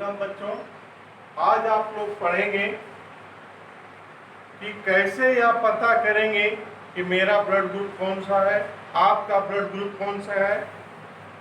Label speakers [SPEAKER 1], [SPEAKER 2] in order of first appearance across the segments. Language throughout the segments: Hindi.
[SPEAKER 1] वेलकम बच्चों। आज आप लोग पढ़ेंगे कि कैसे यह पता करेंगे कि मेरा ब्लड ग्रुप कौन सा है, आपका ब्लड ग्रुप कौन सा है,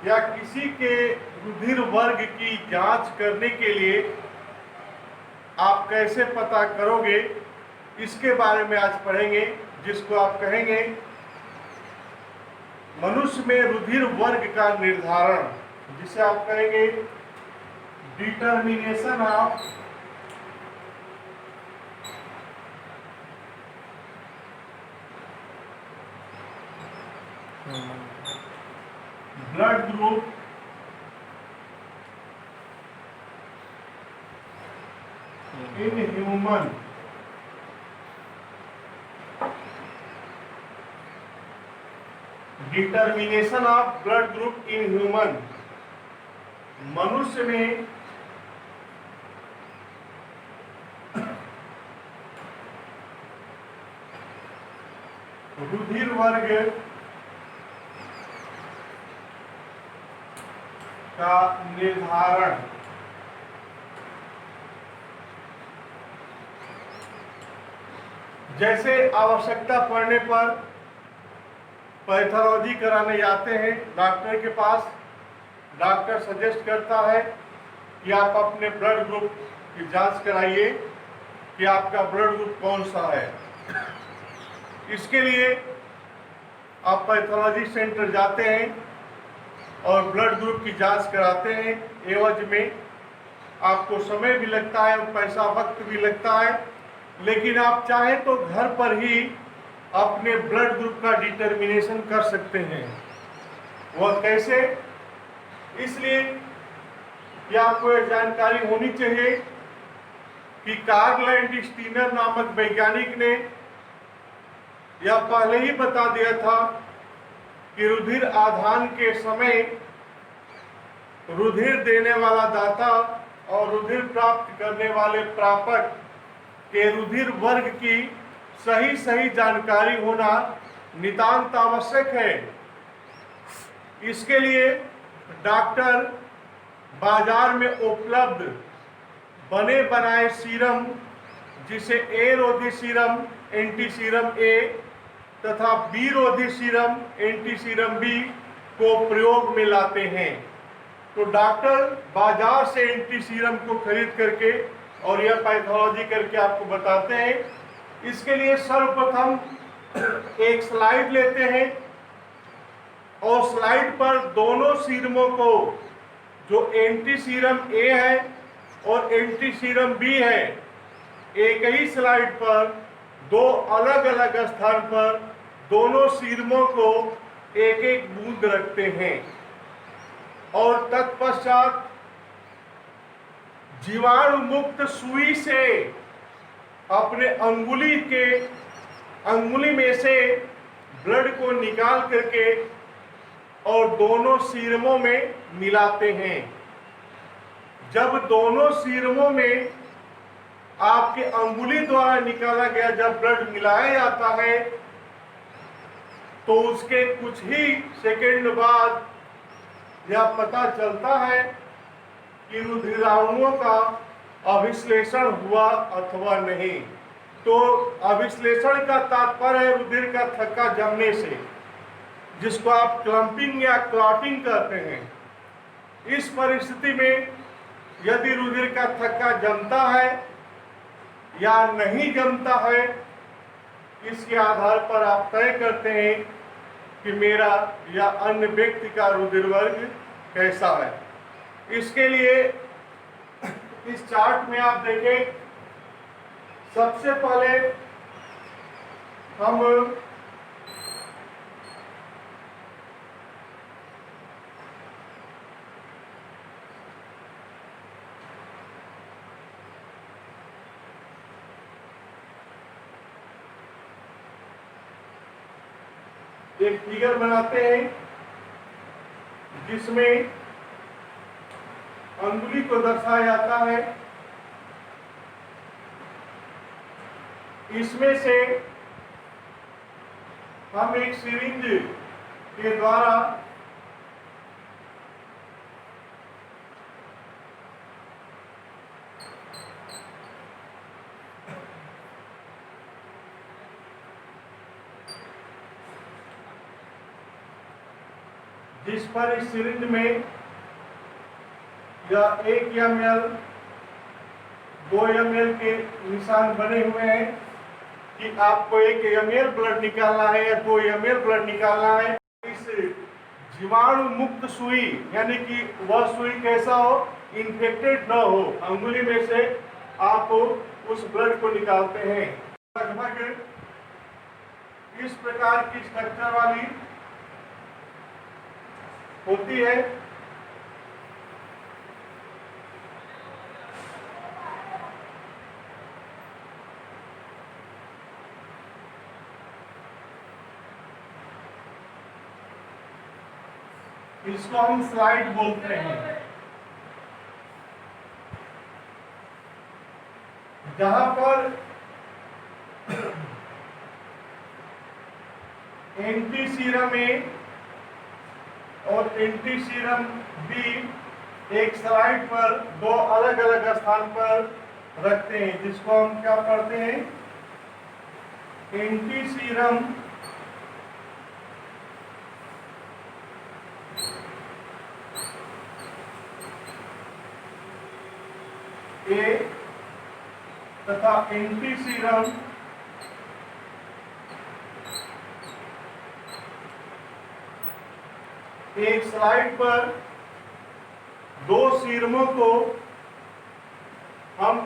[SPEAKER 1] या किसी के रुधिर वर्ग की जांच करने के लिए आप कैसे पता करोगे, इसके बारे में आज पढ़ेंगे, जिसको आप कहेंगे मनुष्य में रुधिर वर्ग का निर्धारण, जिसे आप कहेंगे determination of blood group in human. Determination of blood group in human, मनुष्य में रुधिर वर्ग का निर्धारण। जैसे आवश्यकता पड़ने पर पैथोलॉजी कराने जाते हैं डॉक्टर के पास, डॉक्टर सजेस्ट करता है कि आप अपने ब्लड ग्रुप की जांच कराइए कि आपका ब्लड ग्रुप कौन सा है। इसके लिए आप पैथोलॉजी सेंटर जाते हैं और ब्लड ग्रुप की जांच कराते हैं। एवज में आपको समय भी लगता है, पैसा वक्त भी लगता है, लेकिन आप चाहें तो घर पर ही अपने ब्लड ग्रुप का डिटर्मिनेशन कर सकते हैं। वह कैसे? इसलिए कि आपको यह जानकारी होनी चाहिए कि कार्ल लैंडस्टीनर नामक वैज्ञानिक ने यह पहले ही बता दिया था कि रुधिर आधान के समय रुधिर देने वाला दाता और रुधिर प्राप्त करने वाले प्रापक के रुधिर वर्ग की सही जानकारी होना नितांत आवश्यक है। इसके लिए डॉक्टर बाजार में उपलब्ध बने बनाए सीरम, जिसे ए रोधी सीरम एंटी सीरम ए तथा बी रोधी सीरम एंटी सीरम बी को प्रयोग में लाते हैं। तो डॉक्टर बाजार से एंटी सीरम को खरीद करके और यह पैथोलॉजी करके आपको बताते हैं। इसके लिए सर्वप्रथम एक स्लाइड लेते हैं और स्लाइड पर दोनों सीरमों को, जो एंटी सीरम ए है और एंटी सीरम बी है, एक ही स्लाइड पर दो अलग अलग स्थान पर दोनों सीरमों को एक एक बूंद रखते हैं और तत्पश्चात जीवाणु मुक्त सुई से अपने अंगुली में से ब्लड को निकाल करके और दोनों सीरमों में मिलाते हैं। जब दोनों सीरमों में आपके अंगुली द्वारा निकाला गया जब ब्लड मिलाया जाता है, तो उसके कुछ ही सेकंड बाद यह पता चलता है कि रुधिराणुओं का अभिश्लेषण हुआ अथवा नहीं। तो अभिश्लेषण का तात्पर्य है रुधिर का थक्का जमने से, जिसको आप क्लम्पिंग या क्लॉटिंग कहते हैं। इस परिस्थिति में यदि रुधिर का थक्का जमता है या नहीं जमता है, इसके आधार पर आप तय करते हैं कि मेरा या अन्य व्यक्ति का रुधिर वर्ग कैसा है। इसके लिए इस चार्ट में आप देखें, सबसे पहले हम एक फिगर बनाते हैं जिसमें अंगुली को दर्शाया जाता है। इसमें से हम एक सिरिंज के द्वारा जिस पर इस सिरिंज में या 1 ml 2 ml के निशान बने हुए हैं कि आपको 1 ml ब्लड निकालना है या 2 ml ब्लड निकालना है। इस जीवाणु मुक्त सुई यानी कि वह सुई कैसा हो, इन्फेक्टेड न हो, अंगुली में से आप उस ब्लड को निकालते हैं। लगभग इस प्रकार की स्ट्रक्चर वाली होती है। इसको हम स्लाइड बोलते हैं, जहां पर एंटी सीरम ए और एंटी सीरम बी एक स्लाइड पर दो अलग अलग स्थान पर रखते हैं, जिसको हम क्या पढ़ते हैं, एंटी सीरम ए तथा एंटी सीरम एक स्लाइड पर दो सीरमों को हम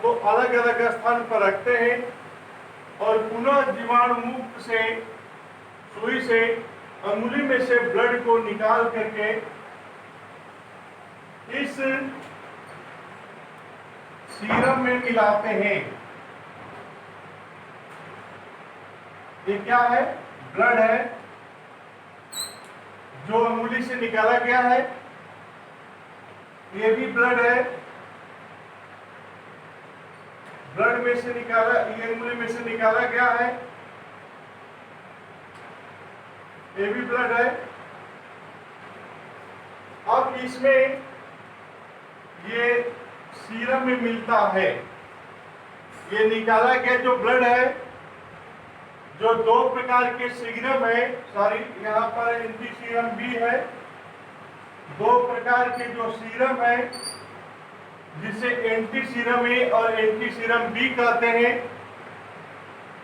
[SPEAKER 1] तो अलग अलग स्थान पर रखते हैं और पुनः जीवाणु मुक्त से सुई से अंगुली में से ब्लड को निकाल करके इस सीरम में मिलाते हैं। ये क्या है, ब्लड है जो अंगुली से निकाला गया है, ये भी ब्लड है, ब्लड में से निकाला, ये अंगुली में से निकाला गया है, ये भी ब्लड है। अब इसमें ये सीरम में मिलता है, ये निकाला गया जो ब्लड है, जो दो प्रकार के सीरम है, सॉरी यहाँ पर एंटी सीरम बी है, दो प्रकार के जो सीरम है जिसे एंटी सीरम ए और एंटी सीरम बी कहते हैं,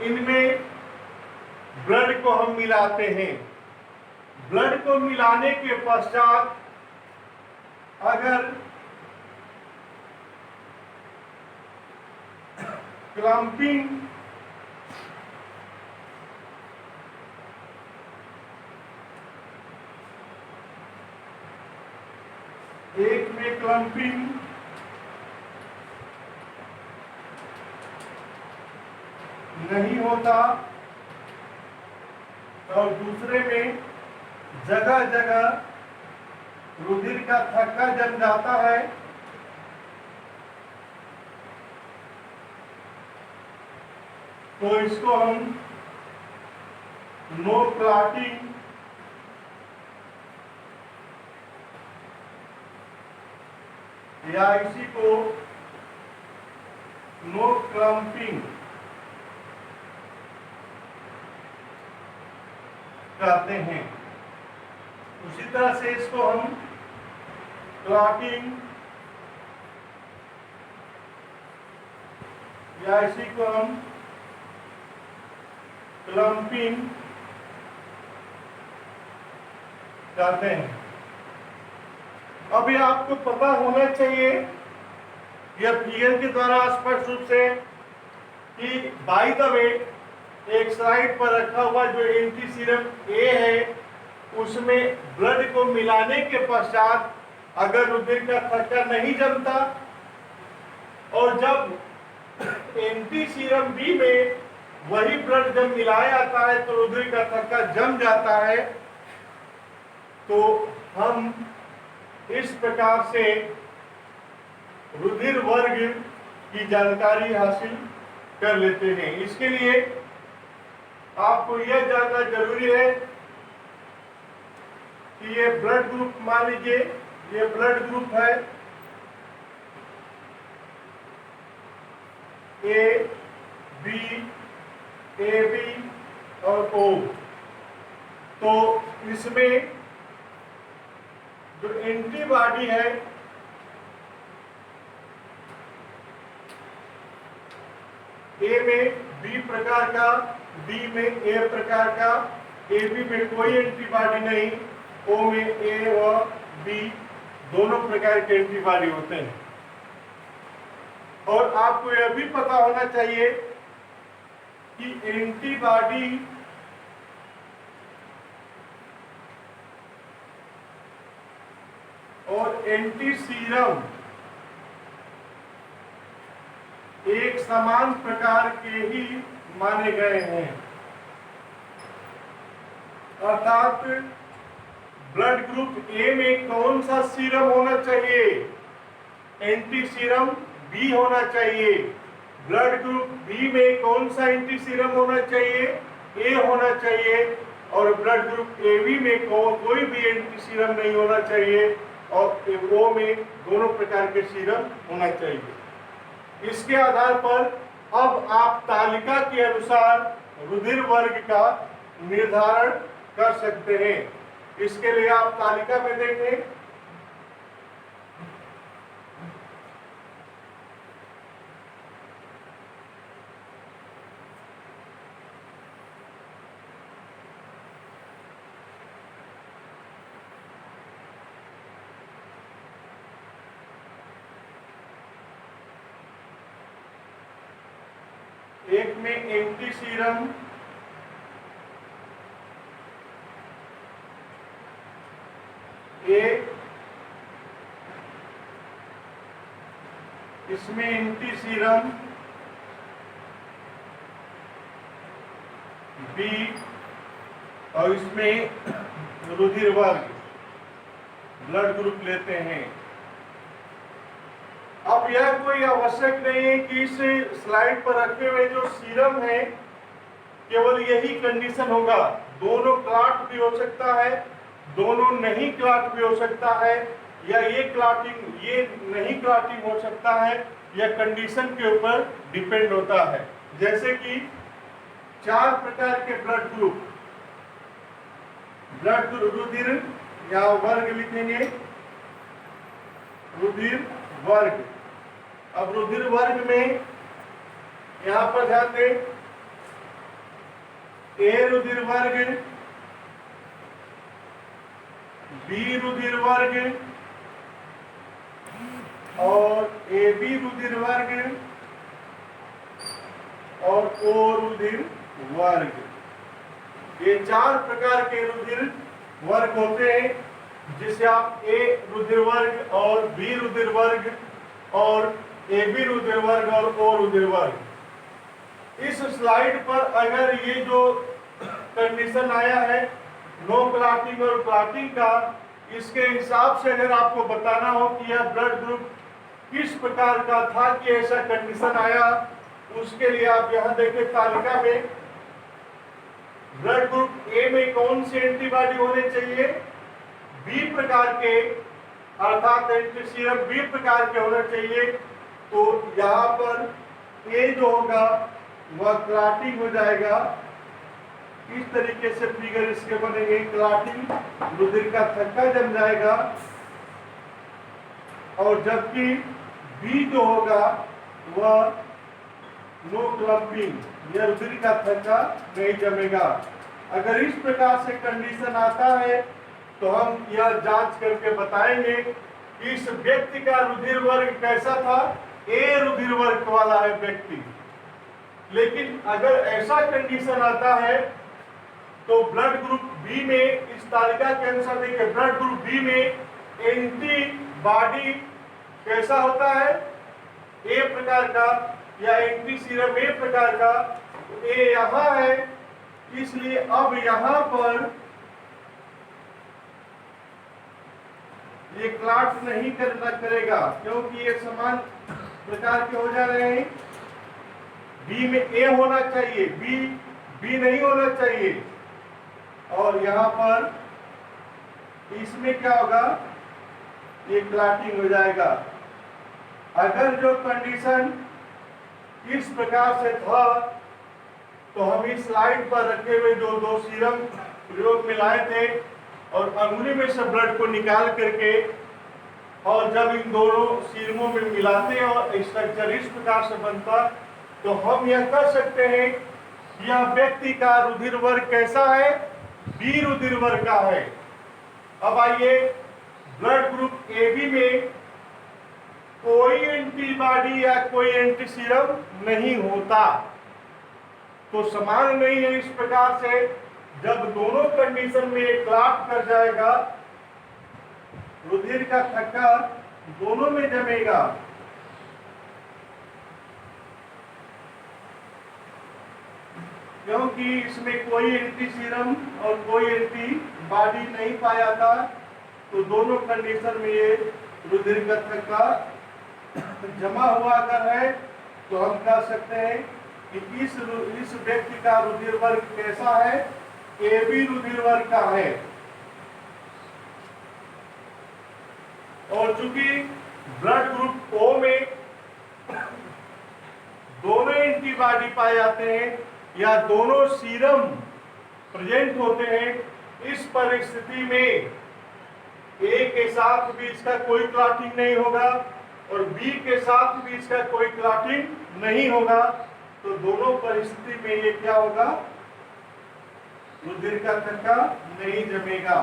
[SPEAKER 1] इनमें ब्लड को हम मिलाते हैं। ब्लड को मिलाने के पश्चात अगर क्लम्पिंग एक में क्लम्पिंग नहीं होता और दूसरे में जगह जगह रुधिर का थक्का जम जाता है, तो इसको हम नो क्लॉटिंग या इसी को नो क्लम्पिंग कहते हैं। उसी तरह से इसको हम क्लॉटिंग या इसी को हम क्लम्पिंग कहते हैं। अभी आपको पता होना चाहिए यह फिगर के द्वारा स्पष्ट रूप से कि बाय द वे एक स्लाइड पर रखा हुआ जो एंटी सीरम ए है, उसमें ब्लड को मिलाने के पश्चात अगर रुधिर का थक्का नहीं जमता और जब एंटी सीरम बी में वही ब्लड जब मिलाया जाता है तो रुधिर का थक्का जम जाता है, तो हम इस प्रकार से रुधिर वर्ग की जानकारी हासिल कर लेते हैं। इसके लिए आपको यह जानना जरूरी है कि ये ब्लड ग्रुप, मान लीजिए ये ब्लड ग्रुप है ए बी और ओ, तो इसमें जो एंटीबॉडी है ए में बी प्रकार का, बी में ए प्रकार का, ए बी में कोई एंटीबॉडी नहीं, ओ में ए और बी दोनों प्रकार के एंटीबॉडी होते हैं। और आपको यह भी पता होना चाहिए कि एंटीबॉडी और एंटी सीरम एक समान प्रकार के ही माने गए हैं। अर्थात ब्लड ग्रुप ए में कौन सा सीरम होना चाहिए? एंटी सीरम बी होना चाहिए। ब्लड ग्रुप बी में कौन सा एंटी सीरम होना चाहिए? ए होना चाहिए। और ब्लड ग्रुप ए बी में कोई भी एंटी सीरम नहीं होना चाहिए, और ओ में दोनों प्रकार के सीरम होना चाहिए। इसके आधार पर अब आप तालिका के अनुसार रुधिर वर्ग का निर्धारण कर सकते हैं। इसके लिए आप तालिका में देखें, एक में एंटी सीरम ए, इसमें एंटी सीरम बी, और इसमें रुधिर वर्ग ब्लड ग्रुप लेते हैं। अब यह कोई आवश्यक नहीं है कि इस स्लाइड पर रखे हुए जो सीरम है केवल यही कंडीशन होगा। दोनों क्लॉट भी हो सकता है, दोनों नहीं क्लॉट भी हो सकता है, या ये क्लॉटिंग ये नहीं क्लॉटिंग हो सकता है। यह कंडीशन के ऊपर डिपेंड होता है। जैसे कि 4 प्रकार के ब्लड ग्रुप, ब्लड रुधिर या वर्ग लिखेंगे, रुधिर वर्ग। अब रुधिर वर्ग में यहां पर ध्यान दें, ए रुधिर वर्ग, बी रुधिर वर्ग और ए बी रुधिर वर्ग और ओ रुधिर वर्ग। ये 4 प्रकार के रुधिर वर्ग होते हैं, जिसे आप ए रुधिर वर्ग और बी रुधिर वर्ग और ए बी रुधिर वर्ग और ओ रुधिर वर्ग। इस स्लाइड पर अगर ये जो कंडीशन आया है नो क्लॉटिंग और क्लॉटिंग का, इसके हिसाब से अगर आपको बताना हो कि यह ब्लड ग्रुप किस प्रकार का था कि ऐसा कंडीशन आया, उसके लिए आप यहां देखें तालिका में ब्लड ग्रुप ए में कौन सी एंटीबॉडी होने चाहिए? बी प्रकार के, अर्थात एंटी सीरम बी प्रकार के होना चाहिए। तो यहाँ पर ए जो होगा वह क्लॉटिंग हो जाएगा। इस तरीके से फिगर इसके बनेंगे, क्लॉटिंग, रुधिर का थक्का जम जाएगा। और जबकि बी जो होगा वह नो क्लम्पिंग, यह रुधिर का थक्का नहीं जमेगा। अगर इस प्रकार से कंडीशन आता है तो हम यह जांच करके बताएंगे कि इस व्यक्ति का रुधिर वर्ग कैसा था। ए रुधिर वर्ग वाला है व्यक्ति। लेकिन अगर ऐसा कंडीशन आता है तो ब्लड ग्रुप बी में, इस तालिका के अनुसार देखिए, ब्लड ग्रुप बी में एंटीबॉडी कैसा होता है? ए प्रकार का, या एंटी सीरम ए प्रकार का। ए यहां है, इसलिए अब यहां पर ये क्लॉट नहीं करेगा, क्योंकि ये समान प्रकार के हो जा रहे हैं। बी में ए होना चाहिए, बी नहीं होना चाहिए। और यहां पर इसमें क्या होगा? ये क्लॉटिंग हो जाएगा। अगर जो कंडीशन इस प्रकार से था तो हम इस स्लाइड पर रखे हुए जो 2 सीरम प्रयोग में लाए थे और अंगुली में से ब्लड को निकाल करके और जब इन दोनों सीरमों में मिलाते हैं और स्ट्रक्चर इस प्रकार से बनता, तो हम यह कर सकते हैं कि यह व्यक्ति का रुधिर वर्ग कैसा है, बी रुधिर वर्ग का है। अब आइए, ब्लड ग्रुप ए बी में कोई एंटीबॉडी या कोई एंटी सीरम नहीं होता, तो समान नहीं है। इस प्रकार से जब दोनों कंडीशन में एक क्लॉट कर जाएगा, रुधिर का थक्का दोनों में जमेगा, क्योंकि इसमें कोई एंटी सीरम और कोई एंटीबॉडी नहीं पाया था, तो दोनों कंडीशन में ये रुधिर का थक्का जमा हुआ अगर है, तो हम कह सकते हैं कि इस व्यक्ति का रुधिर वर्ग कैसा है, ए बी रुधिर वर्ग का है। और चूंकि ब्लड ग्रुप ओ में दोनों एंटीबॉडी पाए जाते हैं या दोनों सीरम प्रेजेंट होते हैं, इस परिस्थिति में ए के साथ भी इसका कोई क्लॉटिंग नहीं होगा और बी के साथ भी इसका कोई क्लॉटिंग नहीं होगा, तो दोनों परिस्थिति में ये क्या होगा, रुधिर का थक्का नहीं जमेगा।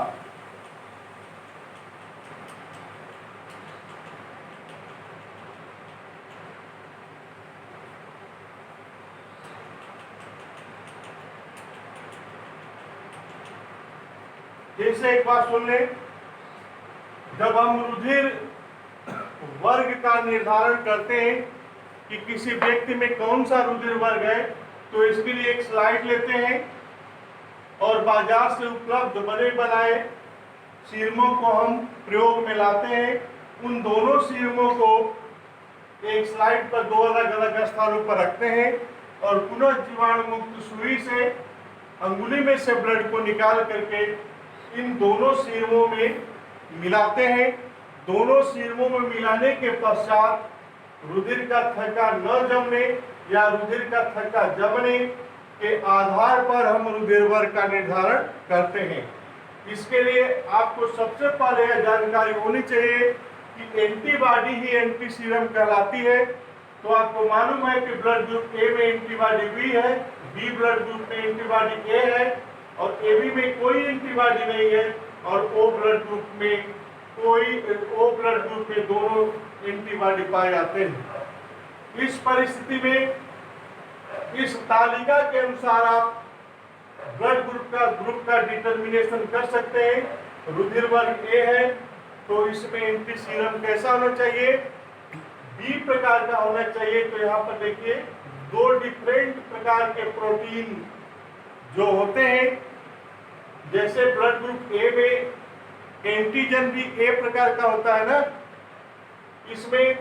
[SPEAKER 1] जैसे एक बात सुन ले, जब हम रुधिर वर्ग का निर्धारण करते हैं कि किसी व्यक्ति में कौन सा रुधिर वर्ग है, तो इसके लिए एक स्लाइड लेते हैं और बाजार से उपलब्ध बने बनाए सीरमों को हम प्रयोग में लाते हैं। उन दोनों सीरमों को एक स्लाइड पर दो अलग अलग स्थानों पर रखते हैं और पुनः जीवाणु मुक्त सुई से अंगुली में से ब्लड को निकाल करके इन दोनों सीरमों में मिलाते हैं। दोनों सीरमों में मिलाने के पश्चात रुधिर का थक्का न जमने या रुधिर का थक्का जमने के आधार पर हम रुधिर वर्ग का निर्धारण करते हैं। इसके लिए आपको सबसे पहले यह जानकारी होनी चाहिए कि एंटीबॉडी ही एंटी सीरम कहलाती है। तो आपको मालूम है कि ब्लड ग्रुप ए में एंटीबॉडी बी है, बी ब्लड ग्रुप में एंटीबॉडी ए है और ए बी में कोई एंटीबॉडी नहीं है और ओ ब्लड ग्रुप में दोनों एंटीबॉडी पाए जाते हैं। इस परिस्थिति में इस तालिका के अनुसार आप ब्लड ग्रुप का डिटर्मिनेशन कर सकते हैं। रुधिर वर्ग ए है तो इसमें एंटी सीरम कैसा होना चाहिए, बी प्रकार का होना चाहिए। तो यहाँ पर देखिए दो डिफरेंट प्रकार के प्रोटीन जो होते हैं, जैसे ब्लड ग्रुप ए में एंटीजन भी ए प्रकार का होता है ना, इसमें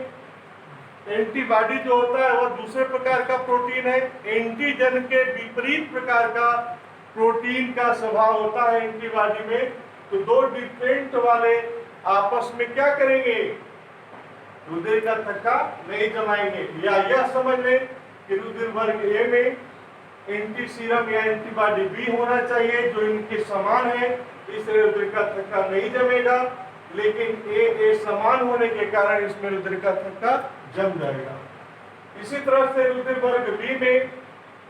[SPEAKER 1] एंटीबॉडी जो होता है वह दूसरे प्रकार का प्रोटीन है। एंटीजन के विपरीत प्रकार का प्रोटीन का स्वभाव होता है एंटीबॉडी में। तो दो डिफरेंट वाले आपस में क्या करेंगे, रुधिर का थक्का नहीं जमाएंगे। या यह समझ लें कि रुधिर वर्ग ए में एंटी सीरम या एंटीबॉडी बी होना चाहिए जो इनके समान है, इसलिए रुधिर का थक्का नहीं जमेगा। लेकिन ए समान होने के कारण इसमें रुधिर का थक्का जम जाएगा। इसी तरह से रुधिर वर्ग बी में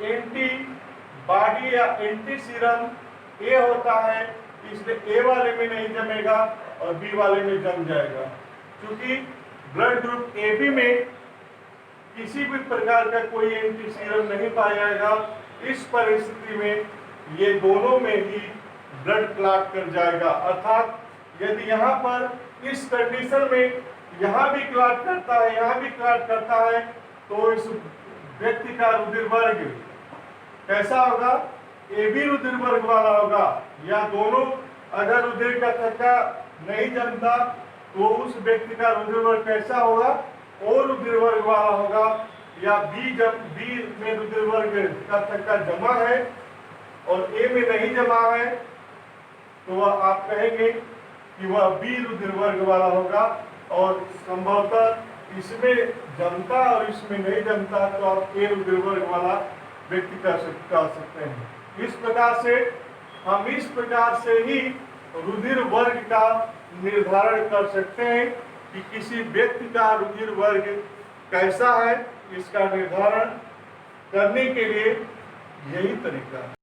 [SPEAKER 1] एंटीबॉडी या एंटी सीरम ए होता है, इसलिए ए वाले में नहीं जमेगा और बी वाले में जम जाएगा। क्योंकि ब्लड ग्रुप ए बी में किसी भी प्रकार का कोई एंटी सीरम नहीं पाया जाएगा, इस परिस्थिति में ये दोनों में ही ब्लड क्लॉट कर जाएगा। अर्थात यदि यहाँ पर इस कंडीशन में यहाँ भी क्लॉट करता है, यहाँ भी क्लॉट करता है, तो इस व्यक्ति का रुधिर वर्ग कैसा होगा, ए बी रुधिर वर्ग वाला होगा। या दोनों अगर रुधिर का थक्का नहीं जमता तो उस व्यक्ति का रुधिर वर्ग कैसा होगा, ओ रुधिर वर्ग वाला होगा। या बी में रुधिर वर्ग का थक्का जमा है और ए में नहीं जमा है, तो वह आप कहेंगे कि वह बी रुधिर वर्ग वाला होगा। और संभवतः इसमें जमता और इसमें नहीं जमता तो आप ए रुधिर वर्ग वाला व्यक्ति कह सकते हैं। इस प्रकार से हम इस प्रकार से ही रुधिर वर्ग का निर्धारण कर सकते हैं कि किसी व्यक्ति का रुधिर वर्ग कैसा है। इसका निर्धारण करने के लिए यही तरीका है।